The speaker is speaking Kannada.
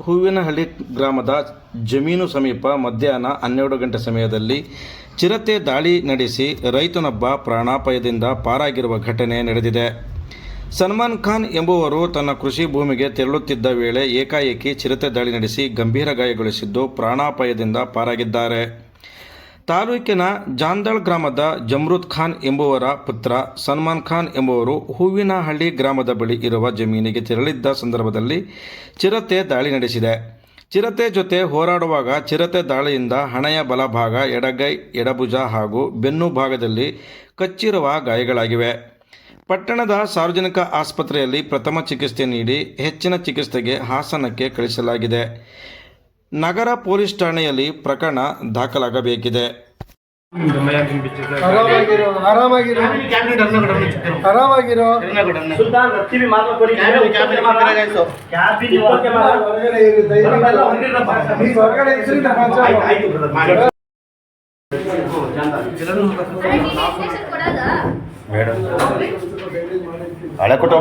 ಹೂವಿನಹಳ್ಳಿ ಗ್ರಾಮದ ಜಮೀನು ಸಮೀಪ ಮಧ್ಯಾಹ್ನ 12 ಗಂಟೆ ಸಮಯದಲ್ಲಿ ಚಿರತೆ ದಾಳಿ ನಡೆಸಿ ರೈತನೊಬ್ಬ ಪ್ರಾಣಾಪಾಯದಿಂದ ಪಾರಾಗಿರುವ ಘಟನೆ ನಡೆದಿದೆ. ಸಲ್ಮಾನ್ ಖಾನ್ ಎಂಬುವರು ತನ್ನ ಕೃಷಿ ಭೂಮಿಗೆ ತೆರಳುತ್ತಿದ್ದ ವೇಳೆ ಏಕಾಏಕಿ ಚಿರತೆ ದಾಳಿ ನಡೆಸಿ ಗಂಭೀರ ಗಾಯಗೊಳಿಸಿದ್ದು ಪ್ರಾಣಾಪಾಯದಿಂದ ಪಾರಾಗಿದ್ದಾರೆ. ತಾಲೂಕಿನ ಜಾಂದಳ ಗ್ರಾಮದ ಜಮ್ರುದ್ ಖಾನ್ ಎಂಬುವರ ಪುತ್ರ ಸಲ್ಮಾನ್ ಖಾನ್ ಎಂಬುವರು ಹೂವಿನಹಳ್ಳಿ ಗ್ರಾಮದ ಬಳಿ ಇರುವ ಜಮೀನಿಗೆ ತೆರಳಿದ್ದ ಸಂದರ್ಭದಲ್ಲಿ ಚಿರತೆ ದಾಳಿ ನಡೆಸಿದೆ. ಚಿರತೆ ಜೊತೆ ಹೋರಾಡುವಾಗ ಚಿರತೆ ದಾಳಿಯಿಂದ ಹಣೆಯ ಬಲಭಾಗ, ಎಡಗೈ, ಎಡಭುಜ ಹಾಗೂ ಬೆನ್ನು ಭಾಗದಲ್ಲಿ ಕಚ್ಚಿರುವ ಗಾಯಗಳಾಗಿವೆ. ಪಟ್ಟಣದ ಸಾರ್ವಜನಿಕ ಆಸ್ಪತ್ರೆಯಲ್ಲಿ ಪ್ರಥಮ ಚಿಕಿತ್ಸೆ ನೀಡಿ ಹೆಚ್ಚಿನ ಚಿಕಿತ್ಸೆಗೆ ಹಾಸನಕ್ಕೆ ಕಳಿಸಲಾಗಿದೆ. ನಗರ ಪೊಲೀಸ್ ಠಾಣೆಯಲ್ಲಿ ಪ್ರಕರಣ ದಾಖಲಾಗಬೇಕಿದೆ. ಹಳೆ ಕೊಟ್ಟು